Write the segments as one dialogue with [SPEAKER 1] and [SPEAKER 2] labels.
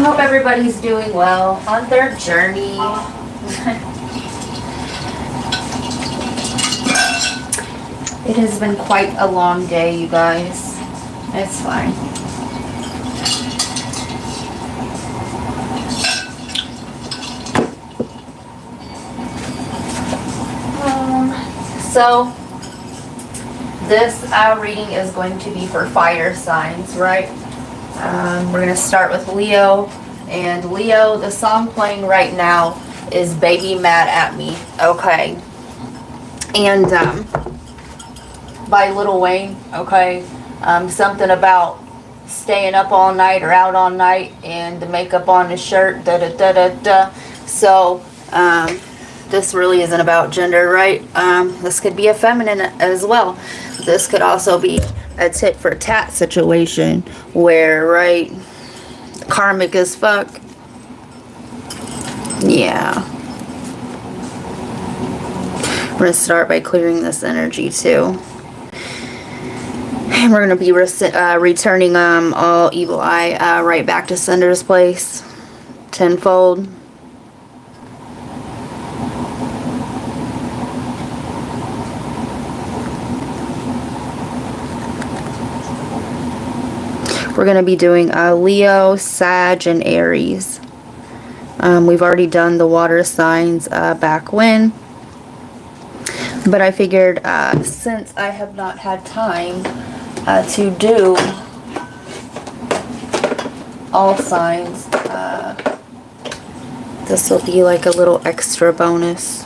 [SPEAKER 1] hope everybody's doing well on their journey. It has been quite a long day, you guys. It's fine. So this reading is going to be for fire signs, right? We're going to start with Leo. And Leo, the song playing right now is Baby Mad at Me. Okay. And by Lil Wayne. Okay. Something about staying up all night or out all night and the makeup on his shirt. Da da da da da. So, this really isn't about gender, right? This could be a feminine as well. This could also be a tit for tat situation where, right, karmic as fuck. Yeah. We're going to start by clearing this energy too. And we're going to be returning all evil eye right back to sender's place. Tenfold. We're going to be doing Leo, Sag, and Aries. We've already done the water signs back when. But I figured since I have not had time to do all signs, this will be like a little extra bonus.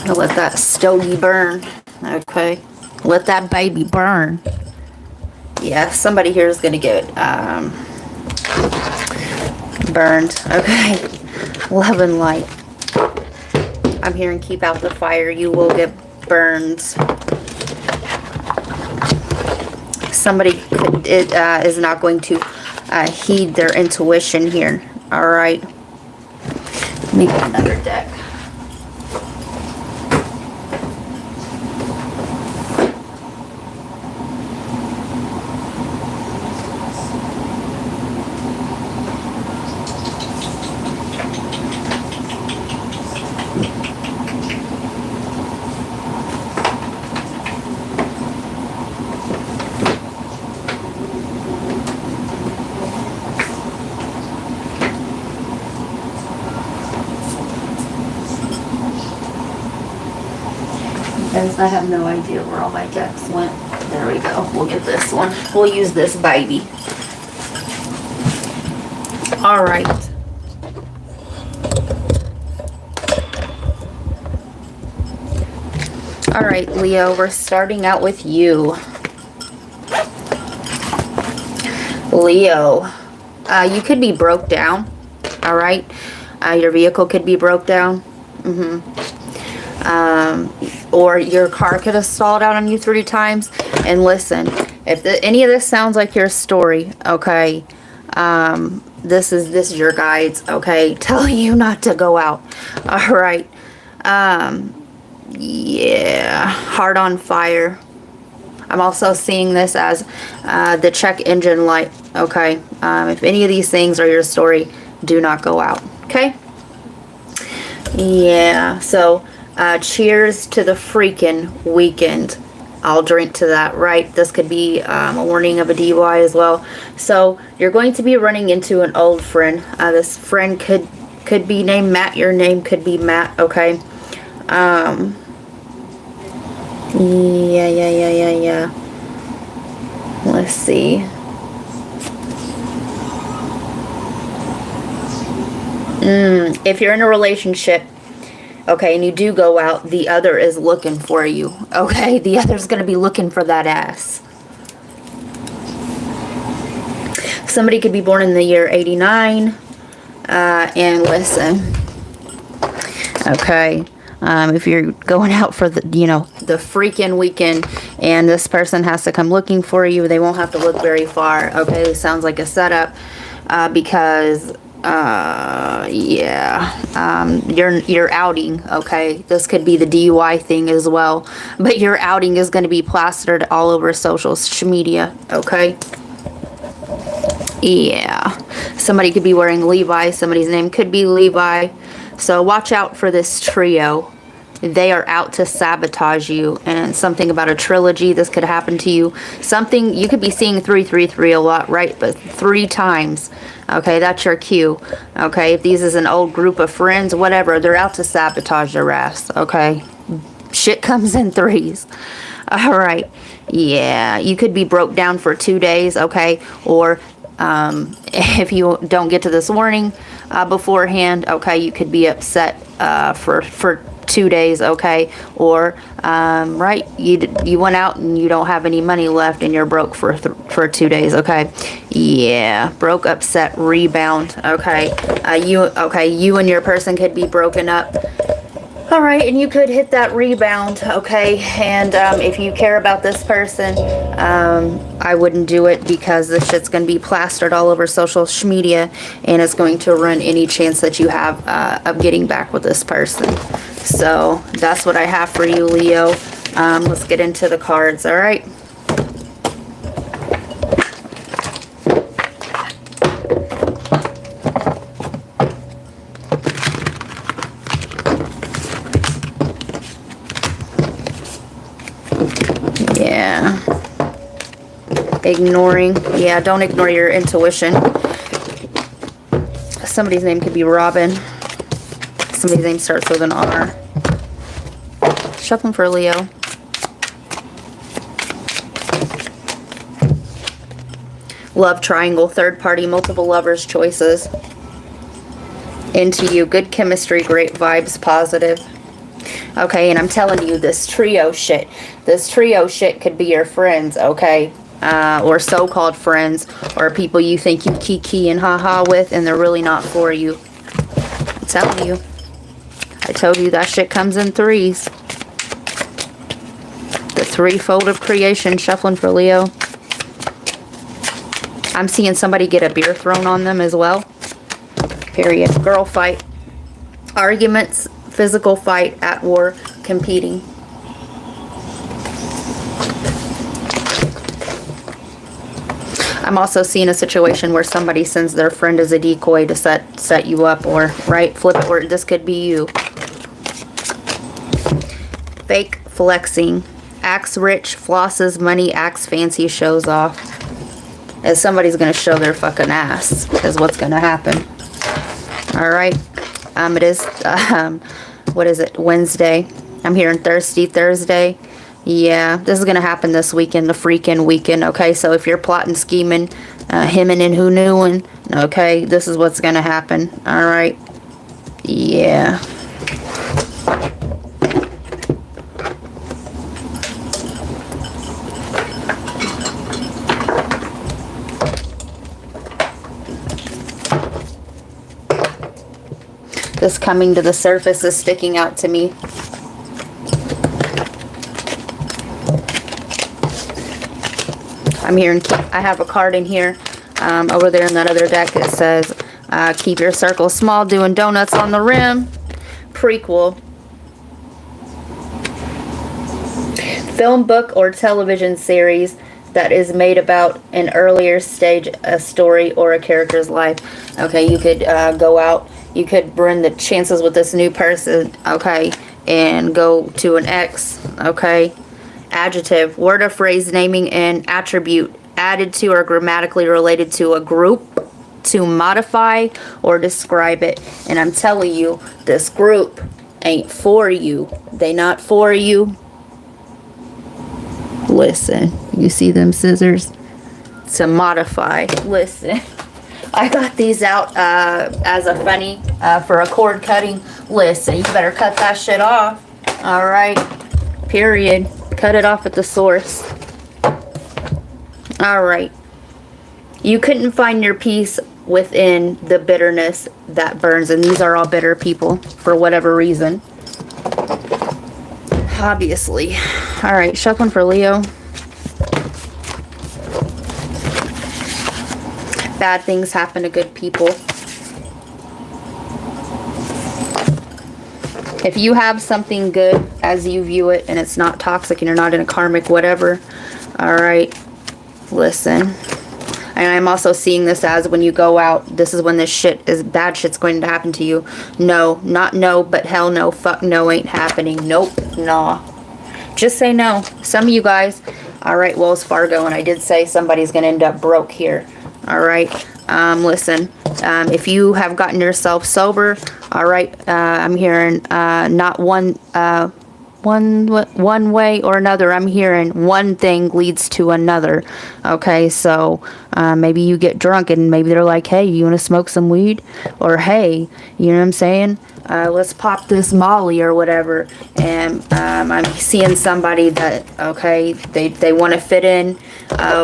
[SPEAKER 1] Let that stogie burn. Okay. Let that baby burn. Yeah, somebody here is going to get burned. Okay. Love and light. I'm hearing keep out the fire. You will get burned. Somebody is not going to heed their intuition here. Alright. Let me get another deck. I have no idea where all my decks went. There we go. We'll get this one. We'll use this baby. Alright. Alright, Leo, we're starting out with you. Leo, you could be broke down. Alright? Your vehicle could be broke down. Or your car could have stalled out on you 3 times. And listen, if any of this sounds like your story, okay, this is your guides, okay, telling you not to go out. All right. Yeah, heart on fire. I'm also seeing this as the check engine light, okay. If any of these things are your story, do not go out, okay. Yeah, so cheers to the freaking weekend. I'll drink to that, right? This could be a warning of a DUI as well. So you're going to be running into an old friend. This friend could be named Matt. Your name could be Matt, okay? Yeah. Let's see. If you're in a relationship, okay, and you do go out, the other is looking for you, okay? The other's going to be looking for that ass. Somebody could be born in the year 89. And listen, okay, if you're going out for the, you know, the freaking weekend and this person has to come looking for you, they won't have to look very far. Okay, this sounds like a setup, because you're outing. Okay, this could be the DUI thing as well, but your outing is going to be plastered all over social media. Okay. Yeah, somebody could be wearing Levi. Somebody's name could be Levi. So watch out for this trio. They are out to sabotage you. And something about a trilogy, this could happen to you. Something, you could be seeing 333 a lot, right? But 3 times. Okay, that's your cue. Okay, if these is an old group of friends, whatever, they're out to sabotage your ass. Okay, shit comes in 3s. All right, yeah, you could be broke down for 2 days. Okay, or if you don't get to this warning beforehand, okay, you could be upset for 2 days, okay, or right, you went out and you don't have any money left and you're broke for 2 days, okay, yeah, broke, upset, rebound, okay, you and your person could be broken up. All right, and you could hit that rebound, okay? And if you care about this person, I wouldn't do it, because this shit's going to be plastered all over social media, and it's going to ruin any chance that you have of getting back with this person. So that's what I have for you, Leo. Let's get into the cards, all right? Yeah. Ignoring. Yeah, don't ignore your intuition. Somebody's name could be Robin. Somebody's name starts with an R. Shuffling for Leo. Love triangle, third party, multiple lovers choices. Into you. Good chemistry, great vibes, positive. Okay, and I'm telling you, this trio shit could be your friends, okay? Or so-called friends, or people you think you kiki and haha with, and they're really not for you. I'm telling you. I told you that shit comes in 3s. The 3-fold of creation, shuffling for Leo. I'm seeing somebody get a beer thrown on them as well. Period. Girl fight. Arguments. Physical fight, at war, competing. I'm also seeing a situation where somebody sends their friend as a decoy to set you up, or right, flip it, or this could be you. Fake flexing. Acts rich, flosses money, acts fancy, shows off. As somebody's going to show their fucking ass is what's going to happen. All right. It is, what is it, Wednesday. I'm hearing thirsty Thursday. Yeah, this is going to happen this weekend, the freaking weekend, okay? So if you're plotting, scheming, hemming and hoo-nooing, okay, this is what's going to happen, all right? Yeah. This coming to the surface is sticking out to me. I'm hearing, I have a card in here, over there in that other deck. It says, keep your circle small, doing donuts on the rim. Prequel. Film, book, or television series that is made about an earlier stage, a story, or a character's life. Okay, you could go out. You could run the chances with this new person, okay, and go to an ex, okay. Adjective, word or phrase naming an attribute added to or grammatically related to a group to modify or describe it. And I'm telling you, this group ain't for you. They not for you. Listen, you see them scissors? To modify. Listen. I got these out as a funny for a cord cutting. Listen, you better cut that shit off. All right. Period. Cut it off at the source. All right. You couldn't find your peace within the bitterness that burns. And these are all bitter people for whatever reason. Obviously. All right, shuffling for Leo. Bad things happen to good people. If you have something good as you view it and it's not toxic and you're not in a karmic whatever, all right, listen. And I'm also seeing this as when you go out, this is when this bad shit's going to happen to you. No, not no, but hell no, fuck no, ain't happening. Nope, nah. Just say no. Some of you guys, all right, Wells Fargo, and I did say somebody's going to end up broke here. All right, listen, if you have gotten yourself sober, all right, I'm hearing not one way or another. I'm hearing one thing leads to another. Okay, so maybe you get drunk and maybe they're like, hey, you want to smoke some weed? Or hey, you know what I'm saying? Let's pop this Molly or whatever. And I'm seeing somebody that, okay, they want to fit in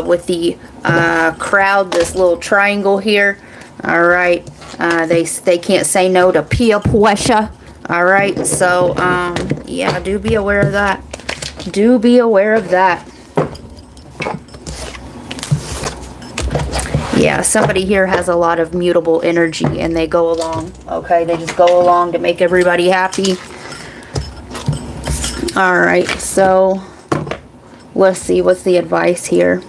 [SPEAKER 1] with the crowd, this little triangle here. All right, they can't say no to peer pressure. All right, so yeah, do be aware of that. Do be aware of that. Yeah, somebody here has a lot of mutable energy and they go along. Okay, they just go along to make everybody happy. All right, so let's see, what's the advice here?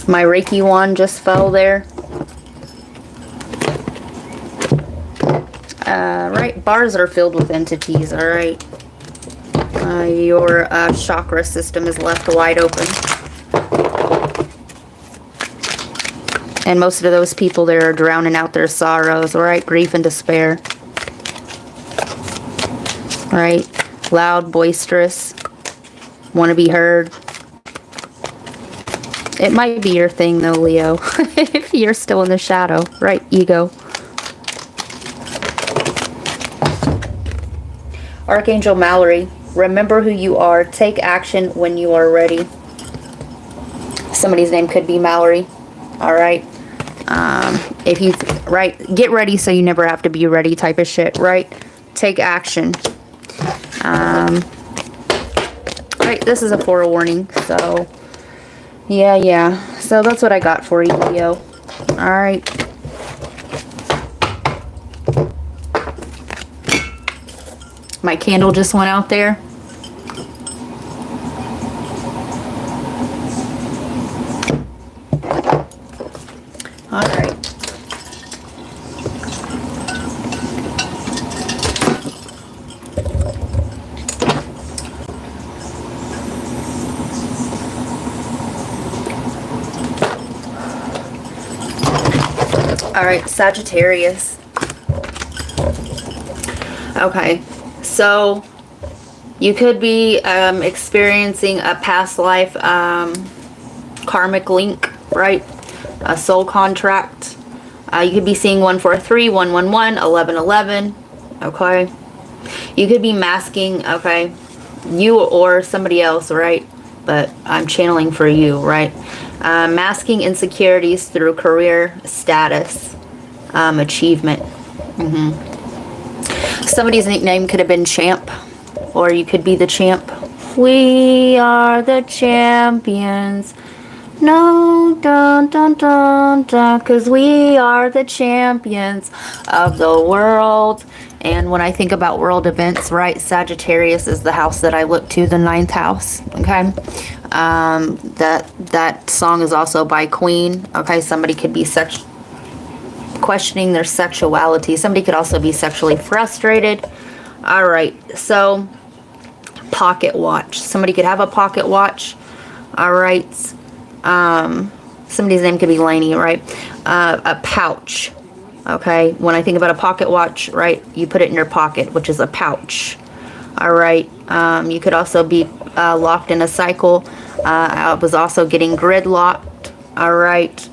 [SPEAKER 1] My Reiki wand just fell there. Right, bars are filled with entities, all right. Your chakra system is left wide open. And most of those people there are drowning out their sorrows, all right, grief and despair. All right, loud, boisterous, want to be heard. It might be your thing though, Leo, if you're still in the shadow, right, ego. Archangel Mallory, remember who you are. Take action when you are ready. Somebody's name could be Mallory. All right. If you, right, get ready so you never have to be ready type of shit, right? Take action. Right, this is a forewarning, so yeah. So that's what I got for you, Leo. All right. My candle just went out there. All right. All right, Sagittarius. Okay. So, you could be experiencing a past life karmic link, right? A soul contract. You could be seeing 143, 111, 1111, okay? You could be masking, okay, you or somebody else, right? But I'm channeling for you, right? Masking insecurities through career status, achievement. Somebody's nickname could have been Champ, or you could be the champ. We are the champions. No, dun, dun, dun, dun, 'cause we are the champions of the world. And when I think about world events, right, Sagittarius is the house that I look to, the 9th house, okay? That song is also by Queen, okay? Somebody could be questioning their sexuality. Somebody could also be sexually frustrated. All right, so pocket watch. Somebody could have a pocket watch. All right. Somebody's name could be Lainey, right? A pouch. Okay, when I think about a pocket watch, right, you put it in your pocket, which is a pouch. All right. You could also be locked in a cycle. I was also getting gridlocked. All right.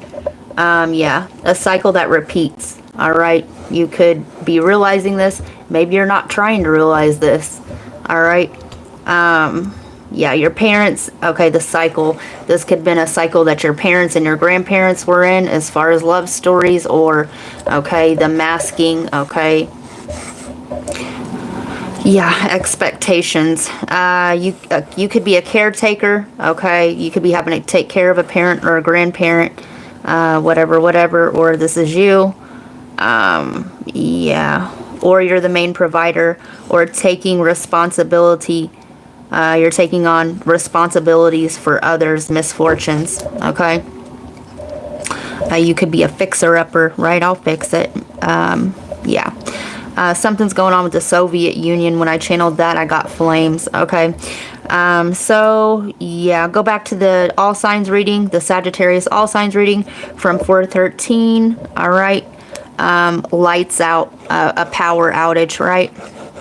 [SPEAKER 1] Yeah, a cycle that repeats. All right, you could be realizing this maybe you're not trying to realize this. All right. Yeah, your parents, okay, the cycle. This could have been a cycle that your parents and your grandparents were in as far as love stories, or, okay, the masking, okay. Yeah, expectations. You could be a caretaker, okay. You could be having to take care of a parent or a grandparent, whatever, or this is you. Yeah, or you're the main provider, or taking responsibility. You're taking on responsibilities for others' misfortunes, okay? You could be a fixer-upper, right? I'll fix it. Yeah. Something's going on with the Soviet Union. When I channeled that, I got flames, okay? So, yeah, go back to the all signs reading, the Sagittarius all signs reading from 413, all right? Lights out, a power outage, right?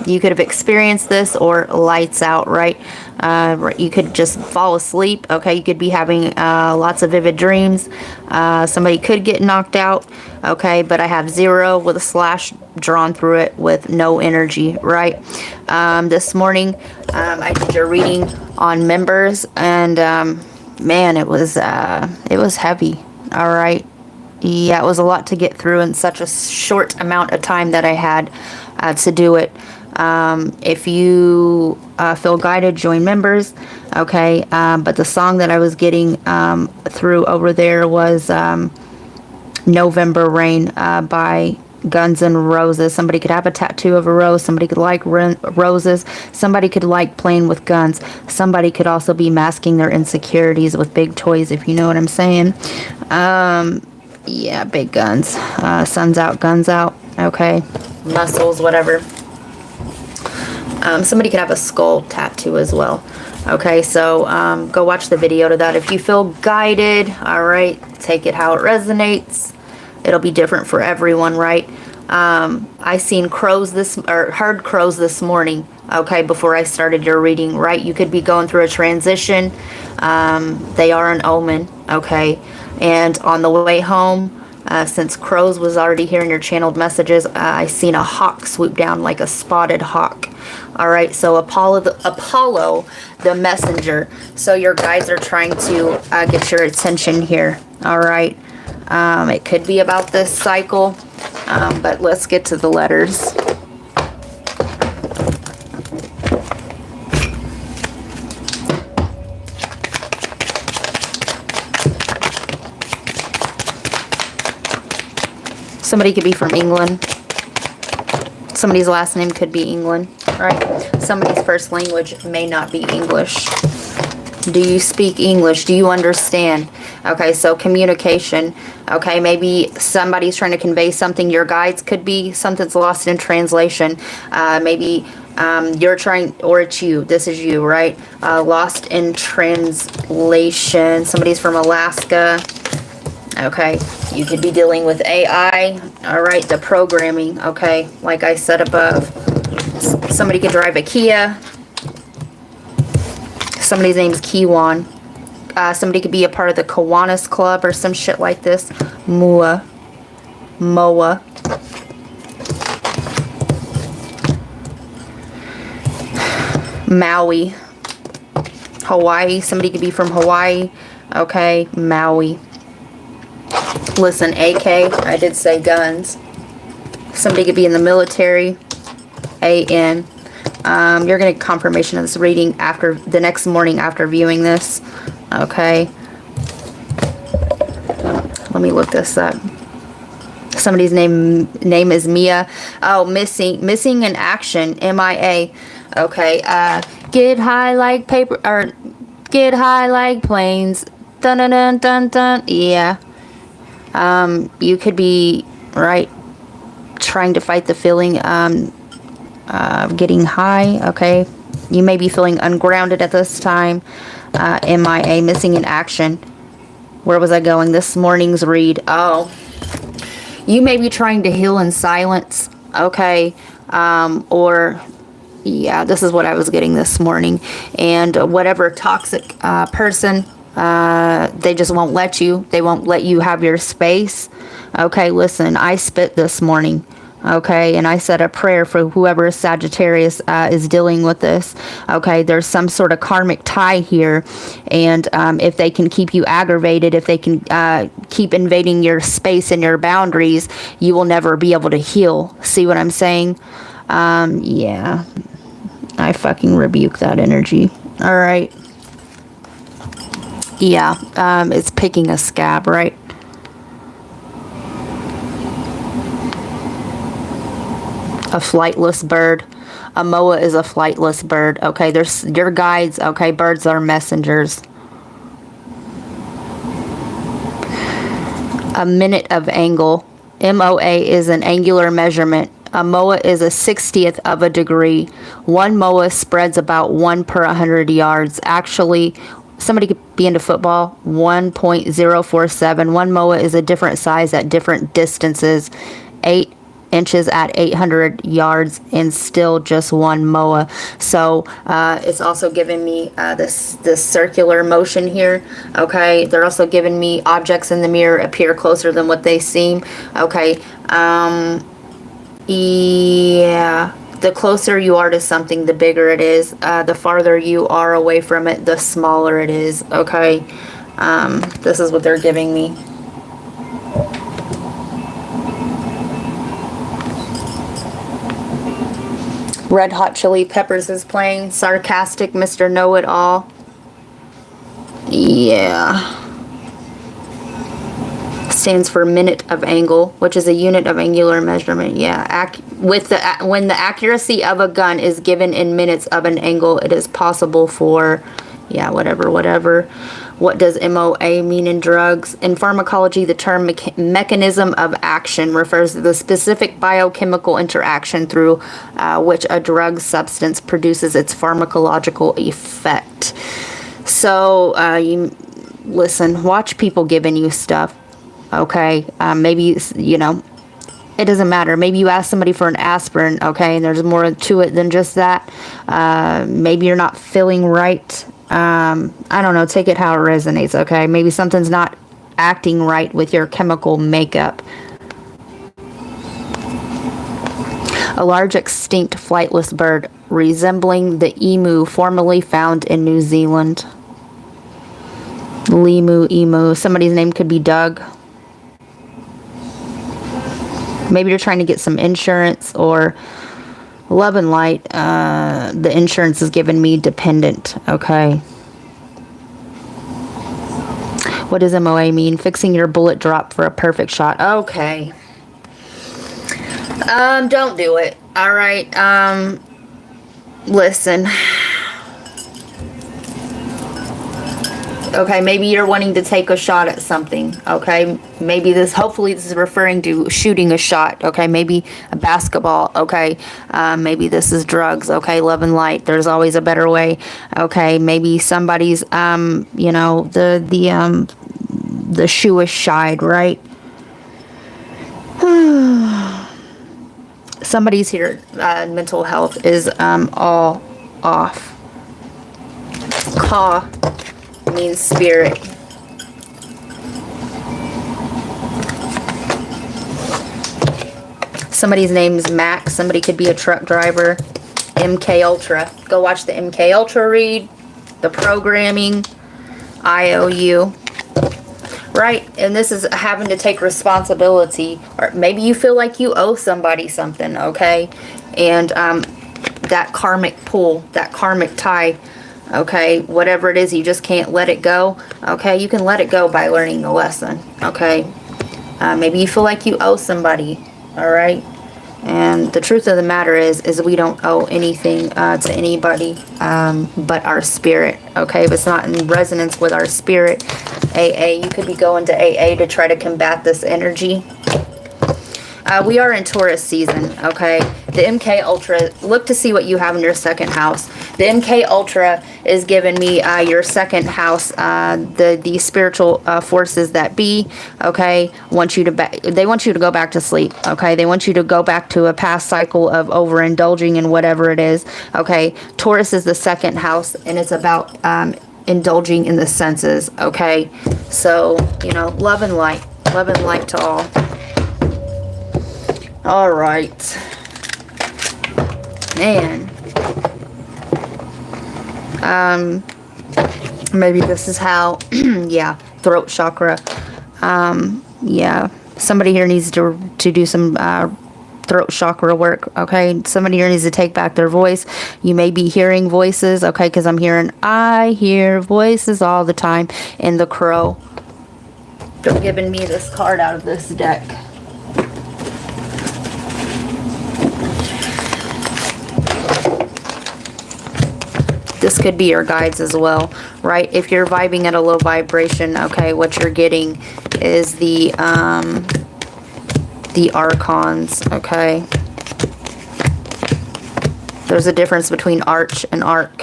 [SPEAKER 1] You could have experienced this, or lights out, right? You could just fall asleep, okay? You could be having lots of vivid dreams. Somebody could get knocked out, okay? But I have 0 with a slash drawn through it with no energy, right? This morning, I did your reading on members, and man, it was heavy, all right? Yeah, it was a lot to get through in such a short amount of time that I had to do it. If you feel guided, join members, okay? But the song that I was getting through over there was November Rain by Guns N' Roses. Somebody could have a tattoo of a rose. Somebody could like roses. Somebody could like playing with guns. Somebody could also be masking their insecurities with big toys, if you know what I'm saying. Yeah, big guns. Sun's out, guns out, okay? Muscles, whatever. Somebody could have a skull tattoo as well. Okay, so go watch the video to that. If you feel guided, all right, take it how it resonates. It'll be different for everyone, right? I seen crows heard crows this morning, okay, before I started your reading, right? You could be going through a transition. They are an omen, okay? And on the way home, since crows was already here in your channeled messages, I seen a hawk swoop down, like a spotted hawk. All right, so Apollo the messenger. So your guides are trying to get your attention here. All right, it could be about this cycle, but let's get to the letters. Somebody could be from England. Somebody's last name could be England, right? Somebody's first language may not be English. Do you speak English? Do you understand? Okay, so communication. Okay, maybe somebody's trying to convey something. Your guides could be something's lost in translation. Maybe you're trying, or it's you. This is you, right? Lost in translation. Somebody's from Alaska. Okay, you could be dealing with AI, all right, the programming, okay, like I said above. Somebody could drive a Kia. Somebody's name is Kiwan. Somebody could be a part of the Kiwanis Club or some shit like this. Moa. Maui. Hawaii. Somebody could be from Hawaii. Okay, Maui. Listen, AK, I did say guns. Somebody could be in the military. AN. You're going to get confirmation of this reading after the next morning after viewing this. Okay. Let me look this up. Somebody's name is Mia. Oh, missing in action. MIA. Okay. Get high like paper, or get high like planes. Dun dun dun dun dun. Yeah. You could be, right, trying to fight the feeling getting high, okay? You may be feeling ungrounded at this time. MIA, missing in action. Where was I going? This morning's read. Oh. You may be trying to heal in silence, okay? Or, yeah, this is what I was getting this morning. And whatever toxic person, they just won't let you. They won't let you have your space. Okay, listen, I spit this morning. Okay, and I said a prayer for whoever Sagittarius is dealing with this. Okay, there's some sort of karmic tie here, and if they can keep you aggravated, if they can keep invading your space and your boundaries, you will never be able to heal. See what I'm saying? Yeah, I fucking rebuke that energy. All right. Yeah, it's picking a scab, right? A flightless bird. A moa is a flightless bird. Okay, there's your guides. Okay, birds are messengers. A minute of angle. MOA is an angular measurement. A moa is a 60th of a degree. One moa spreads about 1 per 100 yards. Actually, somebody could be into football. 1.047. One moa is a different size at different distances. 8 inches at 800 yards, and still just one moa. So it's also giving me this circular motion here. Okay, they're also giving me objects in the mirror appear closer than what they seem. Okay, yeah, the closer you are to something, the bigger it is. The farther you are away from it, the smaller it is. Okay, this is what they're giving me. Red Hot Chili Peppers is playing. Sarcastic Mr. Know-It-All. Yeah. Stands for minute of angle, which is a unit of angular measurement. Yeah. When the accuracy of a gun is given in minutes of an angle, it is possible for, yeah, whatever. What does MOA mean in drugs? In pharmacology, the term mechanism of action refers to the specific biochemical interaction through which a drug substance produces its pharmacological effect. So, you listen, watch people giving you stuff, okay? Maybe, you know, it doesn't matter. Maybe you ask somebody for an aspirin, okay, and there's more to it than just that. Maybe you're not feeling right. I don't know, take it how it resonates, okay? Maybe something's not acting right with your chemical makeup. A large extinct flightless bird resembling the emu formerly found in New Zealand. Emu. Somebody's name could be Doug. Maybe you're trying to get some insurance, or love and light. The insurance is giving me dependent. Okay. What does MOA mean? Fixing your bullet drop for a perfect shot. Okay. Don't do it. All right. Listen. Okay, maybe you're wanting to take a shot at something, okay? Maybe hopefully this is referring to shooting a shot, okay? Maybe a basketball, okay? Maybe this is drugs, okay? Love and light, there's always a better way, okay? Maybe somebody's, you know, the shoe is shied, right? Somebody's here, mental health is all off. Ka means spirit. Somebody's name's Max. Somebody could be a truck driver. MK Ultra. Go watch the MK Ultra read. The programming. IOU. Right? And this is having to take responsibility. Or maybe you feel like you owe somebody something, okay? And that karmic pull, that karmic tie, okay, whatever it is, you just can't let it go, okay? You can let it go by learning the lesson, okay? Maybe you feel like you owe somebody, all right? And the truth of the matter is we don't owe anything to anybody but our spirit, okay? If it's not in resonance with our spirit, AA, you could be going to AA to try to combat this energy. We are in Taurus season, okay? The MK Ultra, look to see what you have in your second house. The MK Ultra is giving me your second house, the spiritual forces that be, okay? They want you to go back to sleep, okay? They want you to go back to a past cycle of overindulging in whatever it is, okay? Taurus is the second house, and it's about indulging in the senses, okay? So, you know, love and light to all. All right. And maybe this is how, yeah, throat chakra. Yeah, somebody here needs to do some throat chakra work, okay? Somebody here needs to take back their voice. You may be hearing voices, okay? Because I hear voices all the time in the crow. They're giving me this card out of this deck. This could be your guides as well, right? If you're vibing at a low vibration, okay, what you're getting is the archons, okay? There's a difference between arch and arc.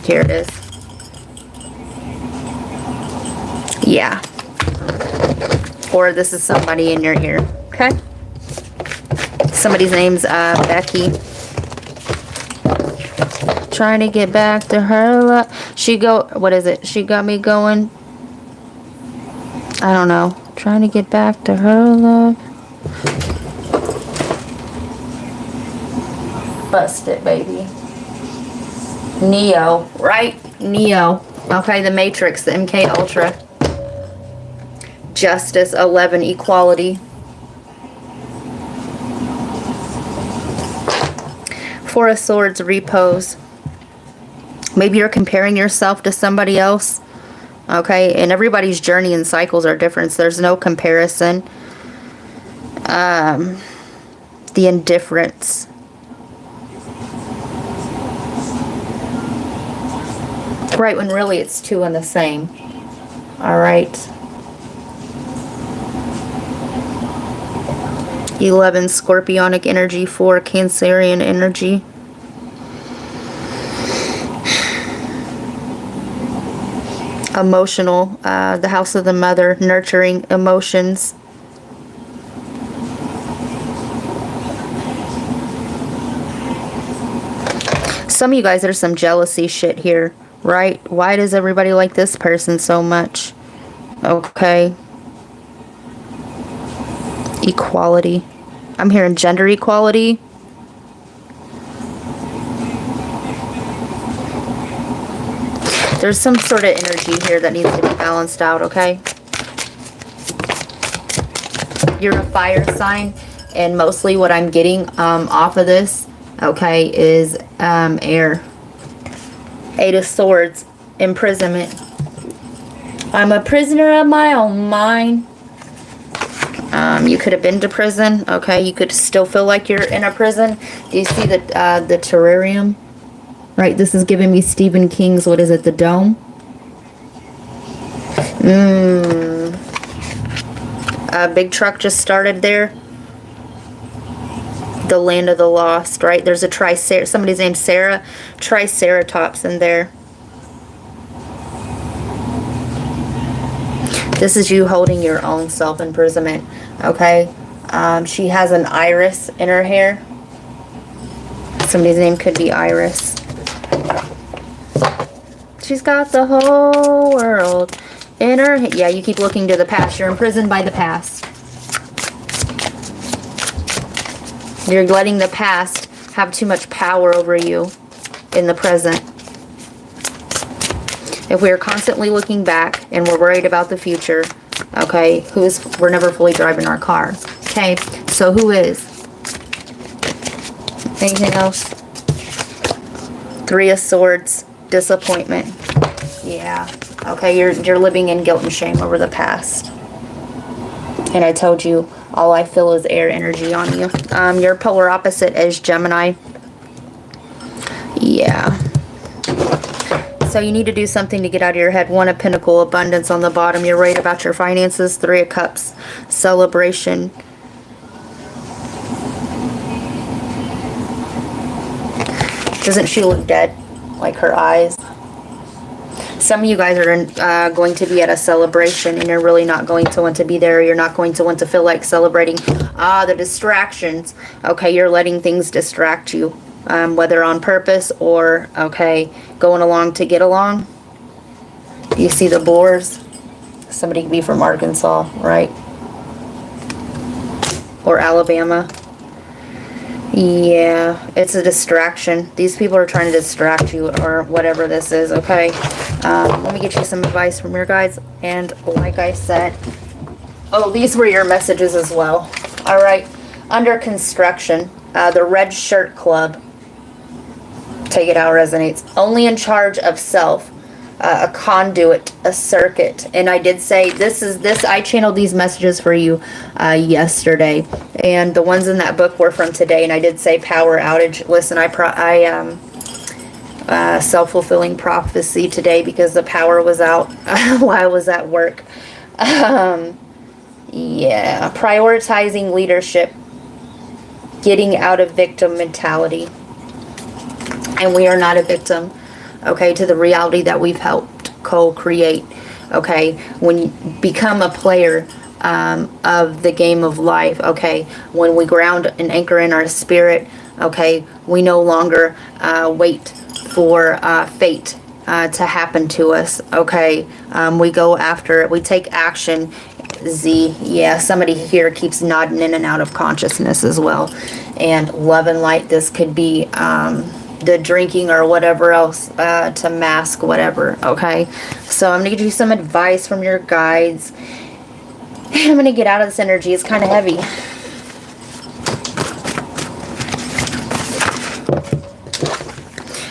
[SPEAKER 1] Here it is. Yeah. Or this is somebody in your ear, okay? Somebody's name's Becky. Trying to get back to her. What is it? She got me going. I don't know. Trying to get back to her love. Bust it, baby. Neo, right? Neo. Okay, the Matrix, the MK Ultra. Justice, 11, equality. Four of Swords, repose. Maybe you're comparing yourself to somebody else. Okay, and everybody's journey and cycles are different. So there's no comparison. The indifference. Right, when really it's two and the same. All right. 11, Scorpionic energy. 4, Cancerian energy. Emotional, the house of the mother, nurturing emotions. Some of you guys, there's some jealousy shit here, right? Why does everybody like this person so much? Okay. Equality. I'm hearing gender equality. There's some sort of energy here that needs to be balanced out, okay? You're a fire sign, and mostly what I'm getting off of this, okay, is air. 8 of Swords, imprisonment. I'm a prisoner of my own mind. You could have been to prison, okay? You could still feel like you're in a prison. Do you see the terrarium? Right, this is giving me Stephen King's, what is it, The Dome? A big truck just started there. The land of the lost, right? There's a somebody's named Sarah, Triceratops in there. This is you holding your own self-imprisonment, okay? She has an iris in her hair. Somebody's name could be Iris. She's got the whole world in her. Yeah, you keep looking to the past. You're imprisoned by the past. You're letting the past have too much power over you in the present. If we're constantly looking back and we're worried about the future, okay, we're never fully driving our car. Okay, so who is? Anything else? 3 of Swords, disappointment. Yeah. Okay, you're living in guilt and shame over the past. And I told you, all I feel is air energy on you. Your polar opposite is Gemini. Yeah. So you need to do something to get out of your head. 1 of Pentacle, abundance on the bottom. You're worried about your finances. 3 of Cups, celebration. Doesn't she look dead? Like her eyes? Some of you guys are going to be at a celebration and you're really not going to want to be there. You're not going to want to feel like celebrating. The distractions. Okay, you're letting things distract you. Whether on purpose or, okay, going along to get along. You see the boars? Somebody could be from Arkansas, right? Or Alabama. Yeah, it's a distraction. These people are trying to distract you or whatever this is, okay? Let me get you some advice from your guides. And like I said, oh, these were your messages as well. All right, under construction, the Red Shirt Club. Take it how it resonates. Only in charge of self. A conduit, a circuit. And I did say I channeled these messages for you yesterday, and the ones in that book were from today. And I did say power outage. Listen, I self-fulfilling prophecy today because the power was out while I was at work. Yeah, prioritizing leadership, getting out of victim mentality. And we are not a victim, okay, to the reality that we've helped co-create, okay? When you become a player of the game of life, okay, when we ground and anchor in our spirit, okay, we no longer wait for fate to happen to us, okay? We go after it. We take action. Yeah, somebody here keeps nodding in and out of consciousness as well. And love and light, this could be the drinking or whatever else to mask whatever, okay? So I'm gonna give you some advice from your guides. I'm gonna get out of this energy. It's kind of heavy.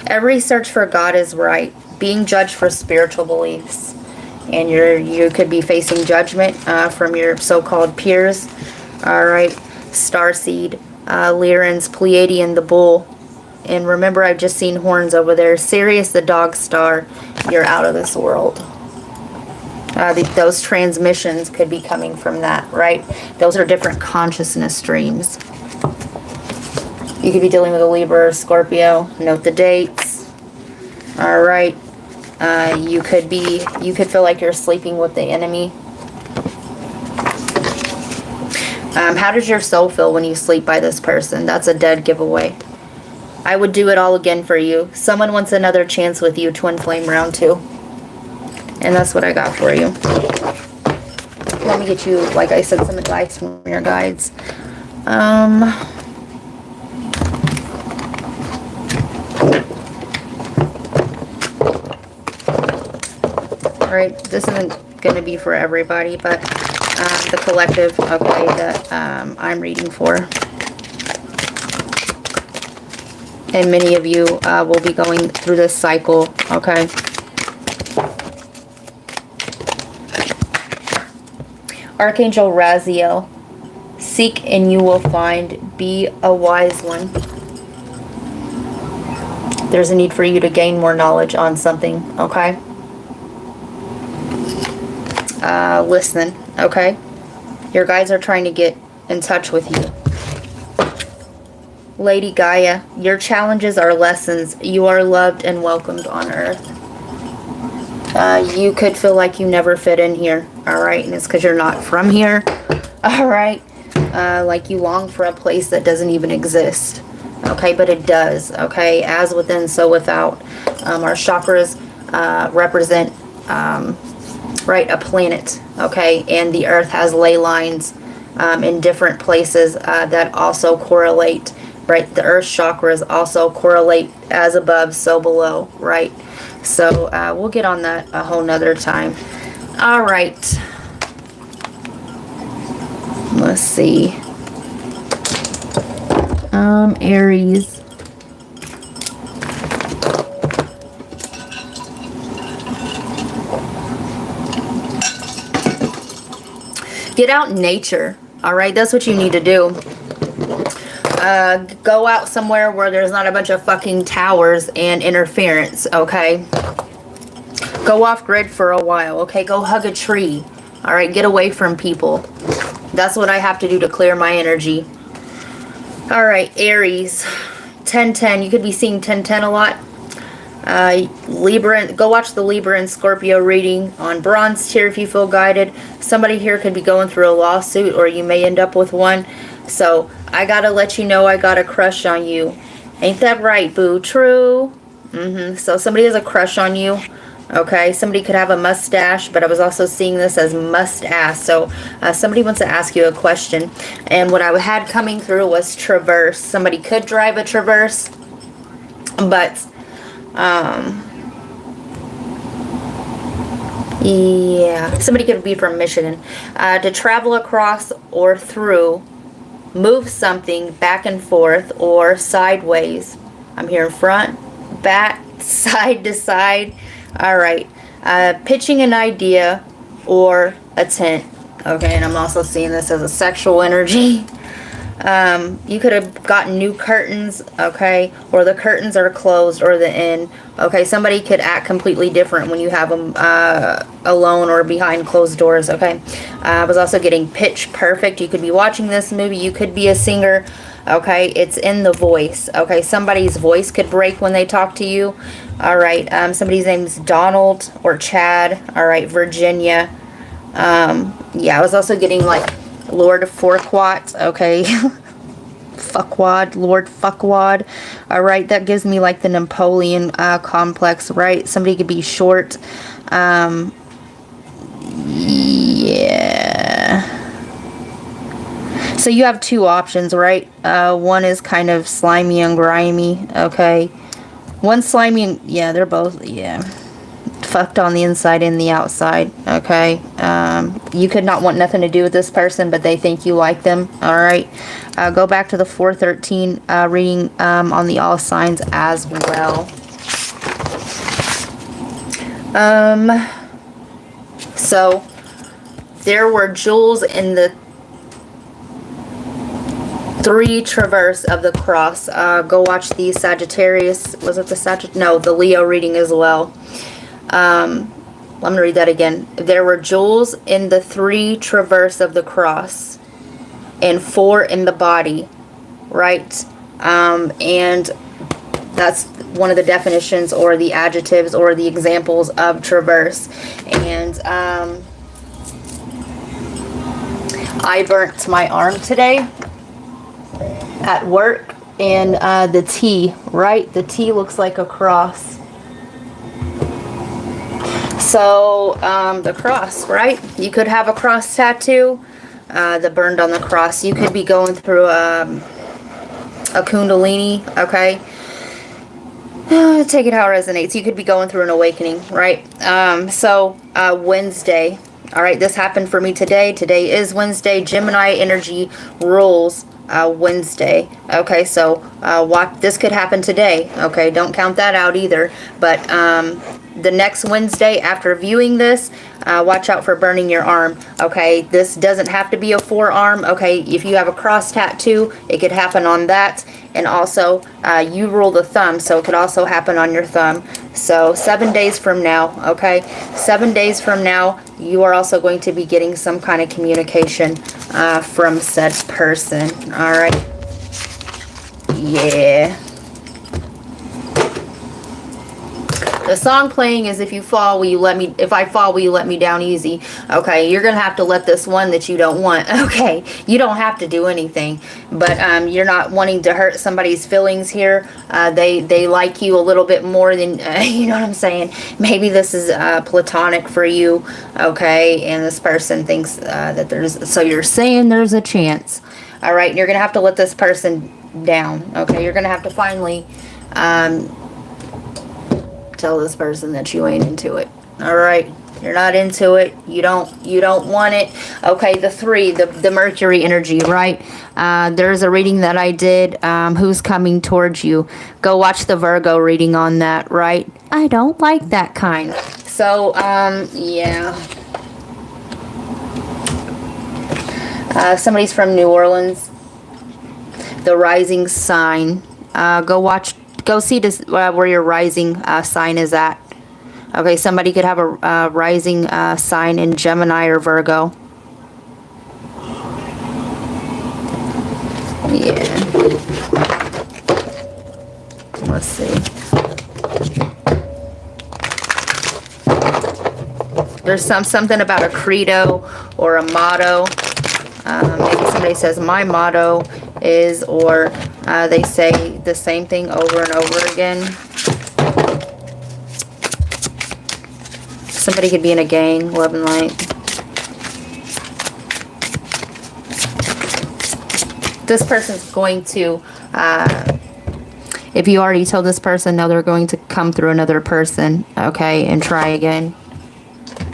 [SPEAKER 1] Every search for God is right. Being judged for spiritual beliefs. And you could be facing judgment from your so-called peers. All right. Starseed, Lyran's, Pleiadian, the bull. And remember, I've just seen horns over there. Sirius, the dog star. You're out of this world. Those transmissions could be coming from that, right? Those are different consciousness streams. You could be dealing with a Libra or Scorpio. Note the dates. All right. You could feel like you're sleeping with the enemy. How does your soul feel when you sleep by this person? That's a dead giveaway. I would do it all again for you. Someone wants another chance with you, Twin Flame round 2. And that's what I got for you. Let me get you, like I said, some advice from your guides. Alright, this isn't going to be for everybody, but the collective, okay, that I'm reading for. And many of you will be going through this cycle, okay? Archangel Raziel, seek and you will find, be a wise one. There's a need for you to gain more knowledge on something, okay? Listen, okay? Your guides are trying to get in touch with you. Lady Gaia, your challenges are lessons. You are loved and welcomed on Earth. You could feel like you never fit in here, alright? And it's because you're not from here, alright? Like you long for a place that doesn't even exist, okay? But it does, okay? As within, so without. Our chakras represent, right, a planet, okay? And the Earth has ley lines in different places that also correlate. Right, the earth chakras also correlate as above, so below, right? So we'll get on that a whole nother time. All right. Let's see. Aries. Get out in nature. All right, that's what you need to do. Go out somewhere where there's not a bunch of fucking towers and interference, okay? Go off grid for a while, okay? Go hug a tree, all right? Get away from people. That's what I have to do to clear my energy. All right, Aries, 1010. You could be seeing 1010 a lot. Libra, go watch the Libra and Scorpio reading on Bronze Tier if you feel guided. Somebody here could be going through a lawsuit, or you may end up with one. So I gotta let you know I got a crush on you. Ain't that right, boo? True. So somebody has a crush on you. Okay, somebody could have a mustache, but I was also seeing this as must ask. So somebody wants to ask you a question. And what I had coming through was traverse. Somebody could drive a traverse, but yeah, somebody could be from Michigan. To travel across or through, move something back and forth or sideways. I'm here in front, back, side to side. All right. Pitching an idea or a tent. Okay, and I'm also seeing this as a sexual energy. You could have gotten new curtains, okay, or the curtains are closed or the inn. Okay, somebody could act completely different when you have them alone or behind closed doors, okay. I was also getting pitch perfect. You could be watching this movie. You could be a singer. Okay, it's in the voice. Okay, somebody's voice could break when they talk to you. All right, somebody's name's Donald or Chad. All right, Virginia. Yeah, I was also getting like Lord Forquat. Okay, Fuckwad, Lord Fuckwad. All right, that gives me like the Napoleon complex. Right, somebody could be short. Yeah. So you have two options, right? One is kind of slimy and grimy, okay? One slimy and, yeah, they're both, yeah, fucked on the inside and the outside, okay? You could not want nothing to do with this person, but they think you like them, all right? Go back to the 413 reading on the all signs as well. So there were jewels in the 3 traverse of the cross. Go watch the Sagittarius. Was it the Sagittarius? No, the Leo reading as well. I'm going to read that again. There were jewels in the 3 traverse of the cross and 4 in the body, right? And that's one of the definitions or the adjectives or the examples of traverse. And I burnt my arm today at work, and the T, right? The T looks like a cross. So the cross, right? You could have a cross tattoo, the burned on the cross. You could be going through a kundalini, okay? Take it how it resonates. You could be going through an awakening, right? So Wednesday, all right, this happened for me today. Today is Wednesday. Gemini energy rules Wednesday. Okay, so watch, this could happen today. Okay, don't count that out either. But the next Wednesday after viewing this, watch out for burning your arm. Okay, this doesn't have to be a forearm. Okay, if you have a cross tattoo, it could happen on that. And also, you rule the thumb, so it could also happen on your thumb. So 7 days from now, okay, 7 days from now, you are also going to be getting some kind of communication from said person. All right. Yeah. The song playing is If You Fall, Will You Let Me, If I Fall, Will You Let Me Down Easy. Okay, you're going to have to let this one that you don't want. Okay, you don't have to do anything. But you're not wanting to hurt somebody's feelings here. They like you a little bit more than, you know what I'm saying? Maybe this is platonic for you. Okay, and this person thinks that there's, so you're saying there's a chance. All right, and you're going to have to let this person down. Okay, you're going to have to finally tell this person that you ain't into it. All right, you're not into it. You don't want it. Okay, the 3, the Mercury energy, right? There's a reading that I did. Who's coming towards you? Go watch the Virgo reading on that, right? I don't like that kind. So yeah. Somebody's from New Orleans. The rising sign. Go see this, where your rising sign is at. Okay, somebody could have a rising sign in Gemini or Virgo. Yeah. Let's see. There's something about a credo or a motto. Maybe somebody says my motto is, or they say the same thing over and over again. Somebody could be in a gang, love and light. This person's going to, if you already told this person, no, they're going to come through another person, okay, and try again.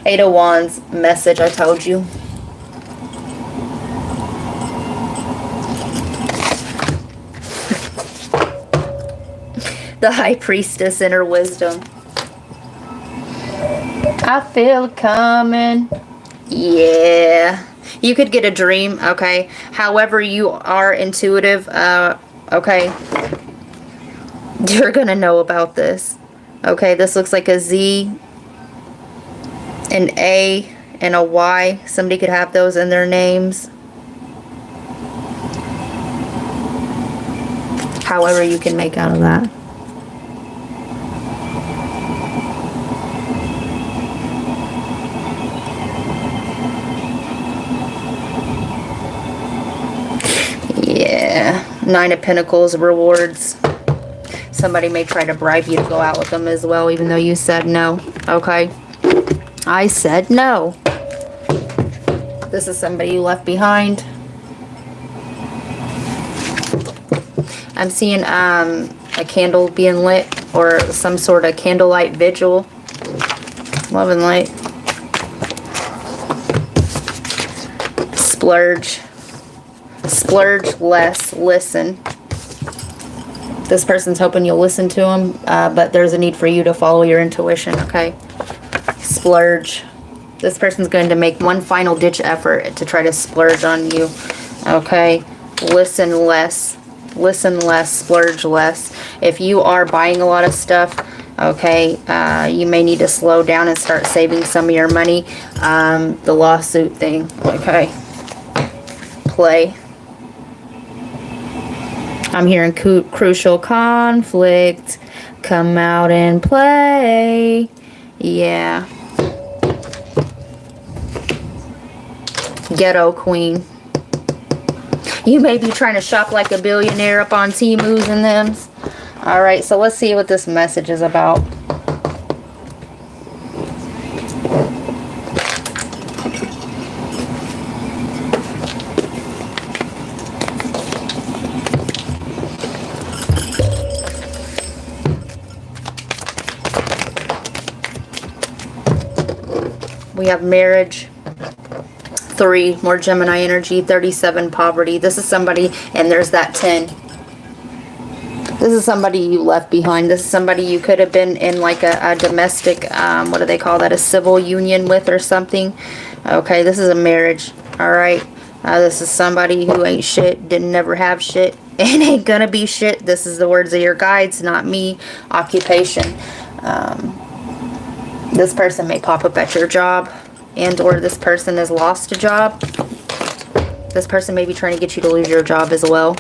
[SPEAKER 1] Eight of Wands, message, I told you. The High Priestess, inner wisdom. I feel it coming. Yeah. You could get a dream, okay? However you are intuitive, okay? You're gonna know about this. Okay, this looks like a Z, an A, and a Y. Somebody could have those in their names. However you can make out of that. Yeah, Nine of Pentacles, rewards. Somebody may try to bribe you to go out with them as well, even though you said no. Okay. I said no. This is somebody you left behind. I'm seeing a candle being lit, or some sort of candlelight vigil. Love and light. Splurge. Splurge less, listen. This person's hoping you'll listen to them, but there's a need for you to follow your intuition, okay? Splurge. This person's going to make one final ditch effort to try to splurge on you, okay? Listen less. Listen less, splurge less. If you are buying a lot of stuff, okay, you may need to slow down and start saving some of your money. The lawsuit thing, okay? Play. I'm hearing crucial conflict. Come out and play. Yeah. Ghetto queen. You may be trying to shop like a billionaire up on Temu's and them's. Alright, so let's see what this message is about. We have marriage, 3, more Gemini energy, 37, poverty. This is somebody, and there's that 10. This is somebody you left behind. This is somebody you could have been in like a domestic, what do they call that, a civil union with or something. Okay, this is a marriage, all right? This is somebody who ain't shit, didn't never have shit, and ain't gonna be shit. This is the words of your guides, not me. Occupation. This person may pop up at your job, and or this person has lost a job. This person may be trying to get you to lose your job as well.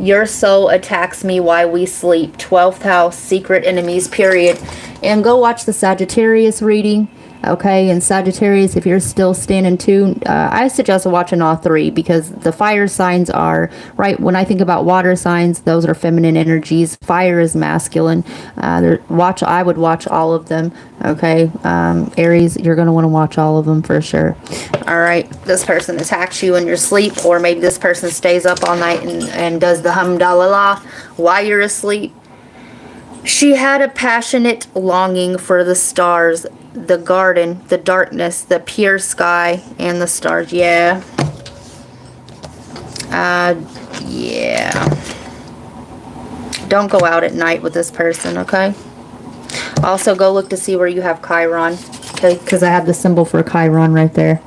[SPEAKER 1] Your soul attacks me while we sleep. 12th house, secret enemies, period. And go watch the Sagittarius reading. Okay, and Sagittarius, if you're still standing tuned, I suggest watching all 3, because the fire signs are, right, when I think about water signs, those are feminine energies. Fire is masculine. I would watch all of them, okay? Aries, you're going to want to watch all of them for sure. All right, this person attacks you in your sleep, or maybe this person stays up all night and does the hamdallah while you're asleep. She had a passionate longing for the stars, the garden, the darkness, the pure sky, and the stars. Yeah. Yeah. Don't go out at night with this person, okay? Also, go look to see where you have Chiron, okay? Because I have the symbol for Chiron right there.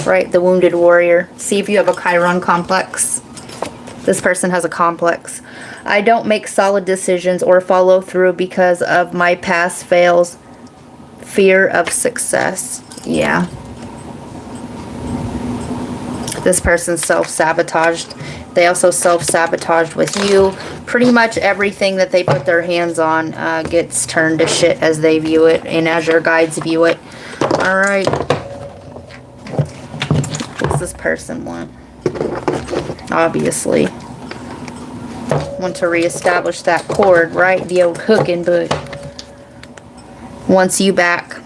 [SPEAKER 1] Right, the wounded warrior. See if you have a Chiron complex. This person has a complex. I don't make solid decisions or follow through because of my past fails. Fear of success. Yeah. This person's self-sabotaged. They also self-sabotaged with you. Pretty much everything that they put their hands on gets turned to shit as they view it and as your guides view it. Alright. What's this person want? Obviously. Want to reestablish that cord, right? The old hook and book. Wants you back.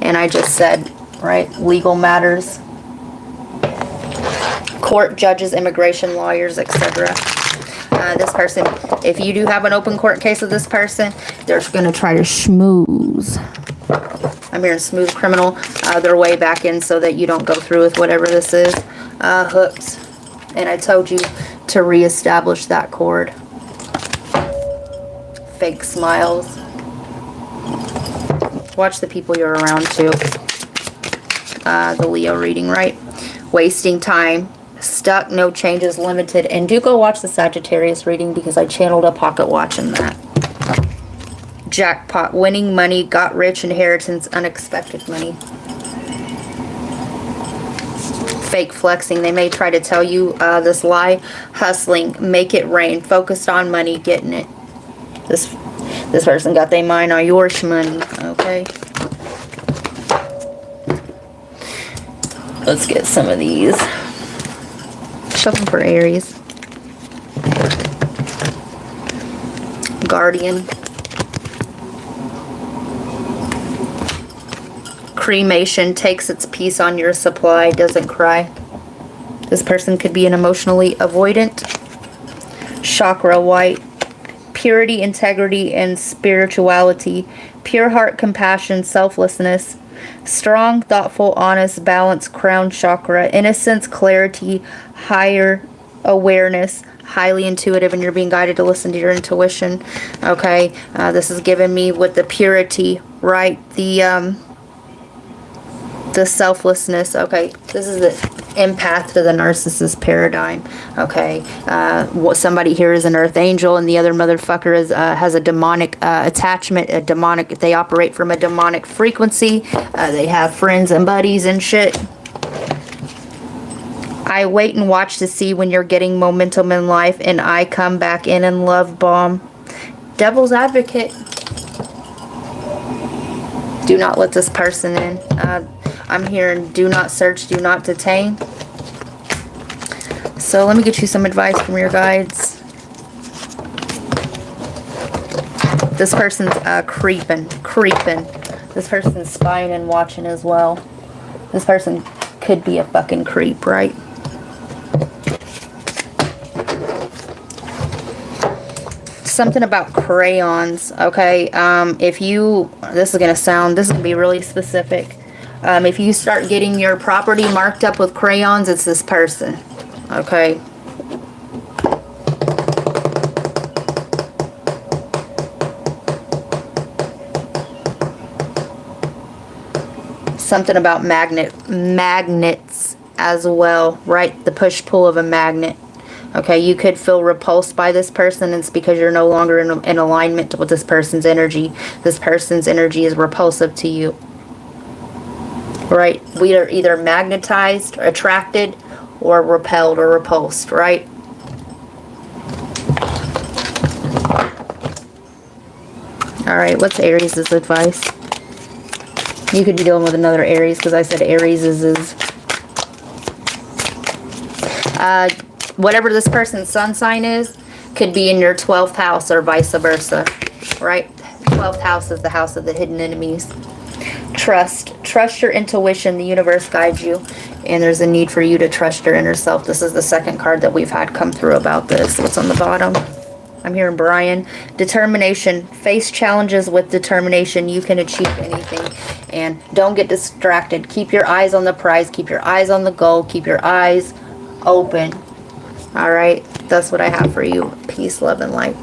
[SPEAKER 1] And I just said, right, legal matters. Court, judges, immigration, lawyers, etc. This person, if you do have an open court case with this person, they're going to try to schmooze. I'm hearing smooth criminal their way back in so that you don't go through with whatever this is. Hooks. And I told you to reestablish that cord. Fake smiles. Watch the people you're around too. The Leo reading, right? Wasting time. Stuck, no changes, limited. And do go watch the Sagittarius reading because I channeled a pocket watch in that. Jackpot, winning money, got rich, inheritance, unexpected money. Fake flexing. They may try to tell you this lie. Hustling, make it rain, focused on money, getting it. This person got their mind on your money, okay? Let's get some of these. Shuffle for Aries. Guardian. Cremation, takes its piece on your supply, doesn't cry. This person could be an emotionally avoidant. Chakra, white. Purity, integrity, and spirituality. Pure heart, compassion, selflessness. Strong, thoughtful, honest, balanced, crown chakra. Innocence, clarity, higher awareness, highly intuitive, and you're being guided to listen to your intuition. Okay, this is giving me with the purity, right? The selflessness. Okay, this is the empath to the narcissist paradigm. Okay, somebody here is an earth angel, and the other motherfucker is has a demonic attachment. A demonic. They operate from a demonic frequency. They have friends and buddies and shit. I wait and watch to see when you're getting momentum in life, and I come back in and love bomb. Devil's advocate. Do not let this person in. I'm hearing do not search, do not detain. So let me get you some advice from your guides. This person's creeping. This person's spying and watching as well. This person could be a fucking creep, right? Something about crayons, okay? If you, this is gonna be really specific. If you start getting your property marked up with crayons, it's this person, okay? Something about magnets as well, right? The push-pull of a magnet. Okay, you could feel repulsed by this person. It's because you're no longer in alignment with this person's energy. This person's energy is repulsive to you. Right? We are either magnetized, or attracted, or repelled or repulsed, right? Alright, what's Aries' advice? You could be dealing with another Aries because I said Aries is whatever this person's sun sign is, could be in your 12th house or vice versa, right? 12th house is the house of the hidden enemies. Trust your intuition. The universe guides you, and there's a need for you to trust your inner self. This is the second card that we've had come through about this. What's on the bottom? I'm hearing Brian. Determination. Face challenges with determination. You can achieve anything. And don't get distracted. Keep your eyes on the prize. Keep your eyes on the goal. Keep your eyes open. All right. That's what I have for you. Peace, love, and light.